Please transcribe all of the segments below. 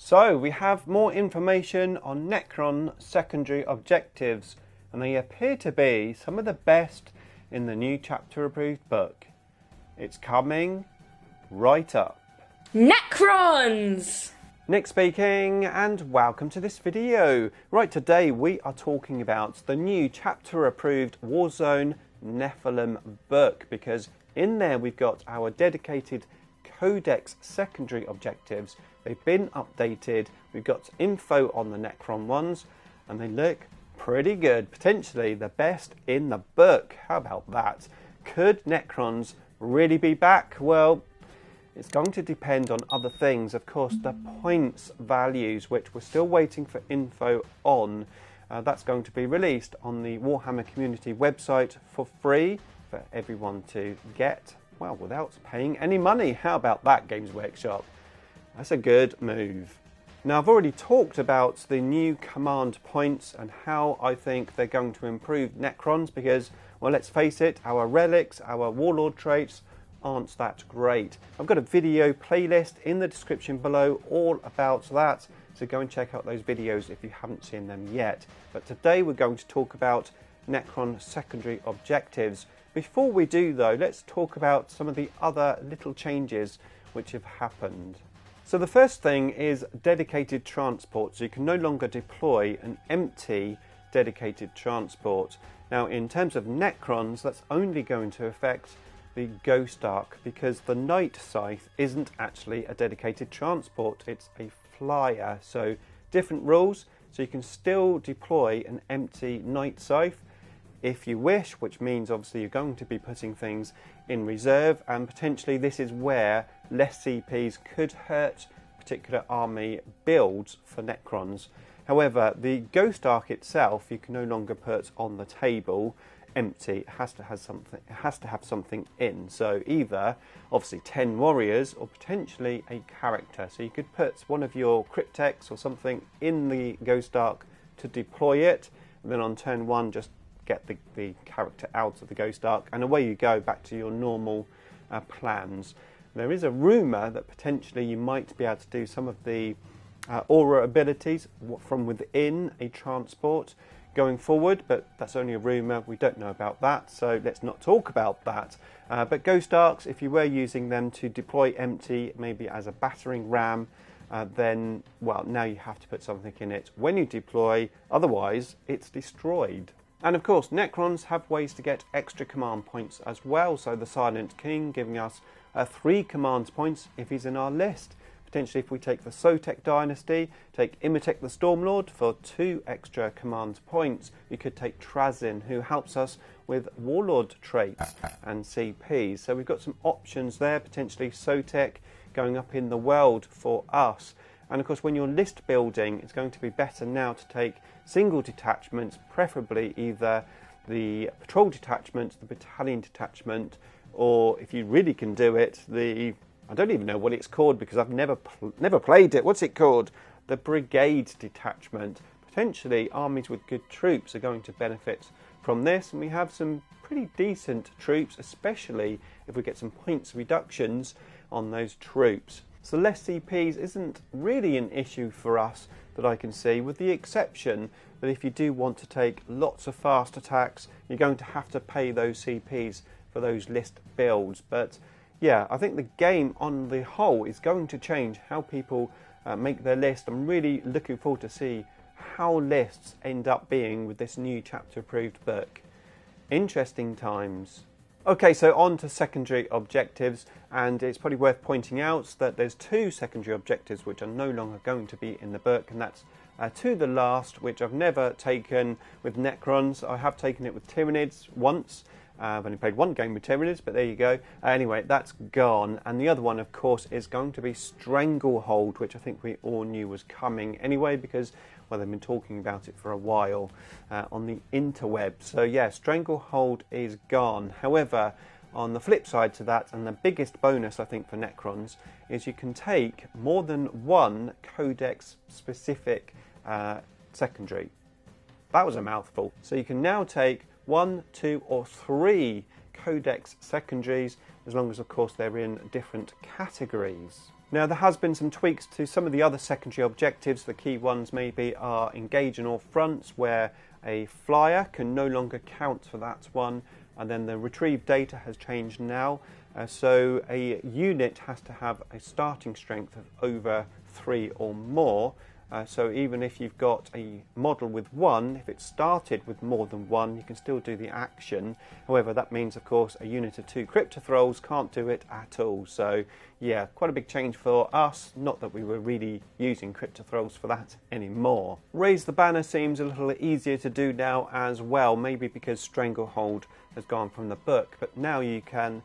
So we have more information on Necron Secondary Objectives, and they appear to be some of the best in the new chapter approved book. It's coming right up. Necrons! Nick speaking, and welcome to this video. Right, today we are talking about the new chapter approved Warzone Nephilim book, because in there we've got our dedicated Codex Secondary Objectives. They've been updated, we've got info on the Necron ones, and they look pretty good, potentially the best in the book. How about that? Could Necrons really be back? Well, it's going to depend on other things. Of course, the points values, which we're still waiting for info on, that's going to be released on the Warhammer community website for free for everyone to get, well, without paying any money. How about that, Games Workshop? That's a good move. Now, I've already talked about the new command points and how I think they're going to improve Necrons because, well, let's face it, our relics, our warlord traits aren't that great. I've got a video playlist in the description below all about that, so go and check out those videos if you haven't seen them yet. But today we're going to talk about Necron Secondary Objectives. Before we do though, let's talk about some of the other little changes which have happened. So the first thing is dedicated transport. So you can no longer deploy an empty dedicated transport. Now in terms of Necrons, that's only going to affect the Ghost Ark because the Night Scythe isn't actually a dedicated transport, it's a flyer. So different rules, so you can still deploy an empty Night Scythe if you wish, which means obviously you're going to be putting things in reserve, and potentially this is where less CPs could hurt particular army builds for Necrons. However, the Ghost Ark itself you can no longer put on the table empty. It has to have something in. So either obviously 10 warriors or potentially a character. So you could put one of your cryptex or something in the Ghost Ark to deploy it, and then on turn one just get the character out of the Ghost Ark, and away you go back to your normal plans. There is a rumour that potentially you might be able to do some of the aura abilities from within a transport going forward, but that's only a rumour. We don't know about that, so let's not talk about that. But Ghost Arks, if you were using them to deploy empty, maybe as a battering ram, then, well, now you have to put something in it when you deploy, otherwise it's destroyed. And of course, Necrons have ways to get extra command points as well. So the Silent King giving us 3 command points if he's in our list. Potentially if we take the Sotek Dynasty, take Imitek the Stormlord for 2 extra command points. You could take Trazyn, who helps us with Warlord traits and CPs. So we've got some options there, potentially Sotek going up in the world for us. And of course, when you're list building, it's going to be better now to take single detachments, preferably either the patrol detachment, the battalion detachment, or if you really can do it, I don't even know what it's called because I've never played it. What's it called? The brigade detachment. Potentially, armies with good troops are going to benefit from this, and we have some pretty decent troops, especially if we get some points reductions on those troops. So less CPs isn't really an issue for us that I can see, with the exception that if you do want to take lots of fast attacks, you're going to have to pay those CPs for those list builds. But yeah, I think the game on the whole is going to change how people make their list. I'm really looking forward to see how lists end up being with this new chapter approved book. Interesting times. Okay, so on to secondary objectives, and it's probably worth pointing out that there's 2 secondary objectives which are no longer going to be in the book, and that's To the Last, which I've never taken with Necrons. I have taken it with Tyranids once. I've only played 1 game with Tyranids, but there you go. Anyway, that's gone. And the other one, of course, is going to be Stranglehold, which I think we all knew was coming anyway, because, well, they've been talking about it for a while on the interweb. So yeah, Stranglehold is gone. However, on the flip side to that, and the biggest bonus I think for Necrons, is you can take more than 1 Codex specific secondary. That was a mouthful. So you can now take 1, 2 or 3 Codex secondaries, as long as of course they're in different categories. Now, there has been some tweaks to some of the other secondary objectives. The key ones maybe are engage on all fronts, where a flyer can no longer count for that one, and then the retrieve data has changed now. So a unit has to have a starting strength of over 3 or more. So even if you've got a model with 1, if it started with more than 1, you can still do the action. However, that means, of course, a unit of 2 cryptothralls can't do it at all. So, yeah, quite a big change for us. Not that we were really using cryptothralls for that anymore. Raise the banner seems a little easier to do now as well, maybe because Stranglehold has gone from the book. But now you can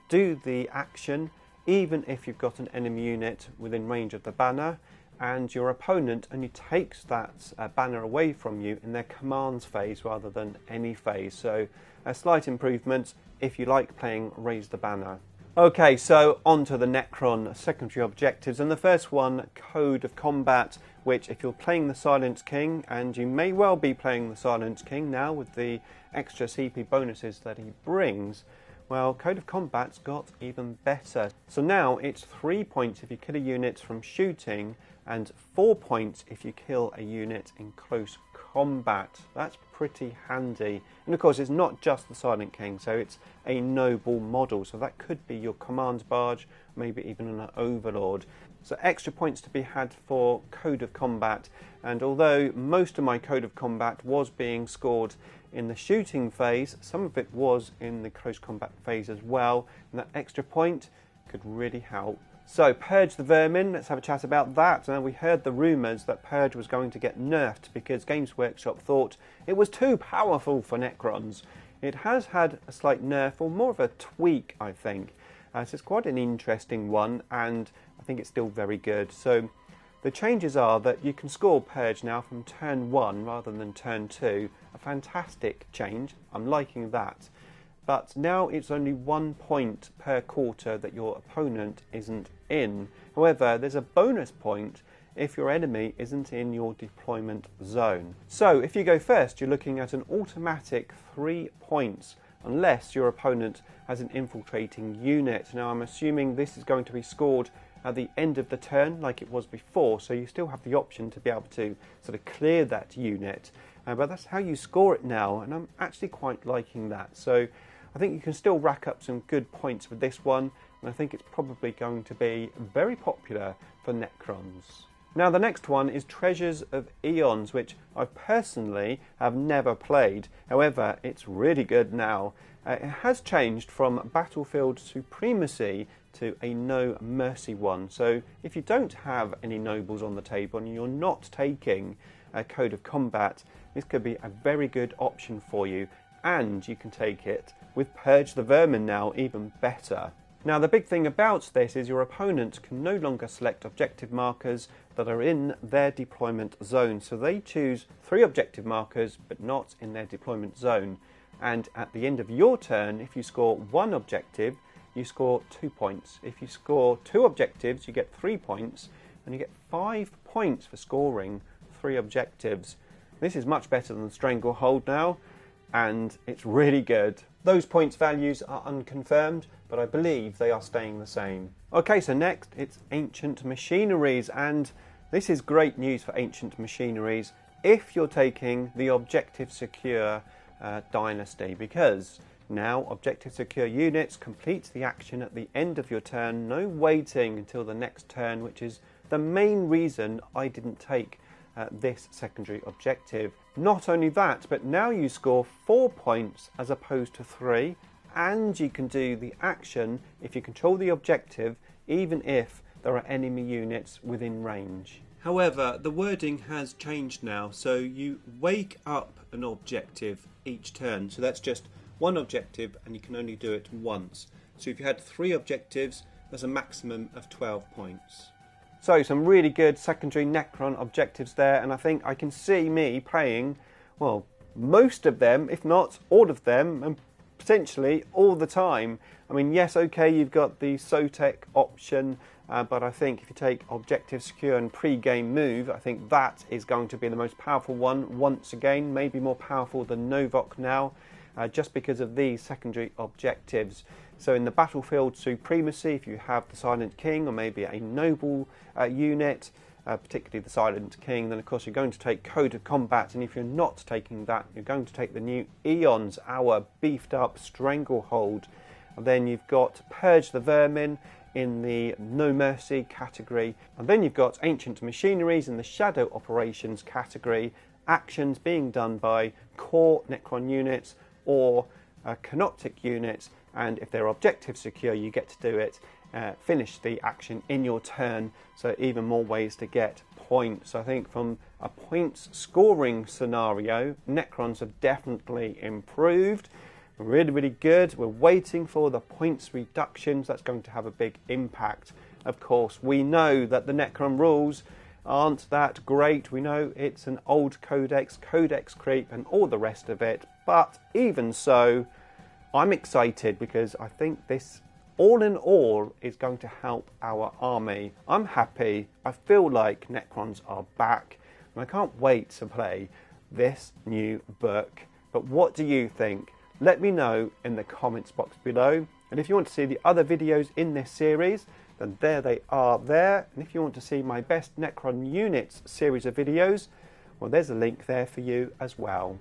do the action even if you've got an enemy unit within range of the banner, and your opponent only takes that banner away from you in their commands phase rather than any phase. So a slight improvement if you like playing Raise the Banner. Okay, so on to the Necron Secondary Objectives, and the first one, Code of Combat, which if you're playing the Silent King, and you may well be playing the Silent King now with the extra CP bonuses that he brings, well, Code of Combat's got even better. So now it's 3 points if you kill a unit from shooting, and 4 points if you kill a unit in close combat. That's pretty handy. And of course, it's not just the Silent King, so it's a noble model. So that could be your command barge, maybe even an overlord. So extra points to be had for Code of Combat. And although most of my Code of Combat was being scored in the shooting phase, some of it was in the close combat phase as well. And that extra point could really help. So, Purge the Vermin, let's have a chat about that. Now, we heard the rumours that Purge was going to get nerfed because Games Workshop thought it was too powerful for Necrons. It has had a slight nerf, or more of a tweak, I think. So it's quite an interesting one, and I think it's still very good. So, the changes are that you can score Purge now from turn 1 rather than turn 2. A fantastic change. I'm liking that. But now it's only 1 point per quarter that your opponent isn't in. However, there's a bonus point if your enemy isn't in your deployment zone. So if you go first, you're looking at an automatic 3 points, unless your opponent has an infiltrating unit. Now I'm assuming this is going to be scored at the end of the turn like it was before, so you still have the option to be able to sort of clear that unit. But that's how you score it now, and I'm actually quite liking that. So I think you can still rack up some good points with this one, and I think it's probably going to be very popular for Necrons. Now the next one is Treasures of Eons, which I personally have never played. However, it's really good now. It has changed from Battlefield Supremacy to a No Mercy one. So if you don't have any nobles on the table and you're not taking a Code of Combat, this could be a very good option for you. And you can take it with Purge the Vermin now, even better. Now the big thing about this is your opponent can no longer select objective markers that are in their deployment zone. So they choose 3 objective markers but not in their deployment zone. And at the end of your turn, if you score 1 objective, you score 2 points. If you score 2 objectives, you get 3 points, and you get 5 points for scoring 3 objectives. This is much better than Stranglehold now, and it's really good. Those points values are unconfirmed, but I believe they are staying the same. Okay, so next it's Ancient Machineries, and this is great news for Ancient Machineries if you're taking the Objective Secure dynasty, because now Objective Secure units complete the action at the end of your turn, no waiting until the next turn, which is the main reason I didn't take this secondary objective. Not only that, but now you score 4 points as opposed to 3, and you can do the action if you control the objective, even if there are enemy units within range. However, the wording has changed now, so you wake up an objective each turn. So that's just 1 objective, and you can only do it once. So if you had 3 objectives, there's a maximum of 12 points. So some really good secondary Necron objectives there, and I think I can see me playing, well, most of them, if not all of them, and potentially all the time. I mean, yes, okay, you've got the Sotek option, but I think if you take Objective Secure and Pre-Game Move, I think that is going to be the most powerful one once again, maybe more powerful than Novok now, just because of these secondary objectives. So in the battlefield supremacy, if you have the Silent King or maybe a noble unit, particularly the Silent King, then of course you're going to take Code of Combat, and if you're not taking that, you're going to take the new Eons, our beefed up Stranglehold. And then you've got Purge the Vermin in the No Mercy category, and then you've got Ancient Machineries in the Shadow Operations category, actions being done by core Necron units or canoptic units, and if they're objective secure you get to do it, finish the action in your turn, so even more ways to get points. I think from a points scoring scenario, Necrons have definitely improved. Really, really good. We're waiting for the points reductions. That's going to have a big impact. Of course, we know that the Necron rules aren't that great. We know it's an old codex creep and all the rest of it. But even so, I'm excited because I think this, all in all, is going to help our army. I'm happy. I feel like Necrons are back, and I can't wait to play this new book. But what do you think? Let me know in the comments box below. And if you want to see the other videos in this series, then there they are there. And if you want to see my best Necron units series of videos, well, there's a link there for you as well.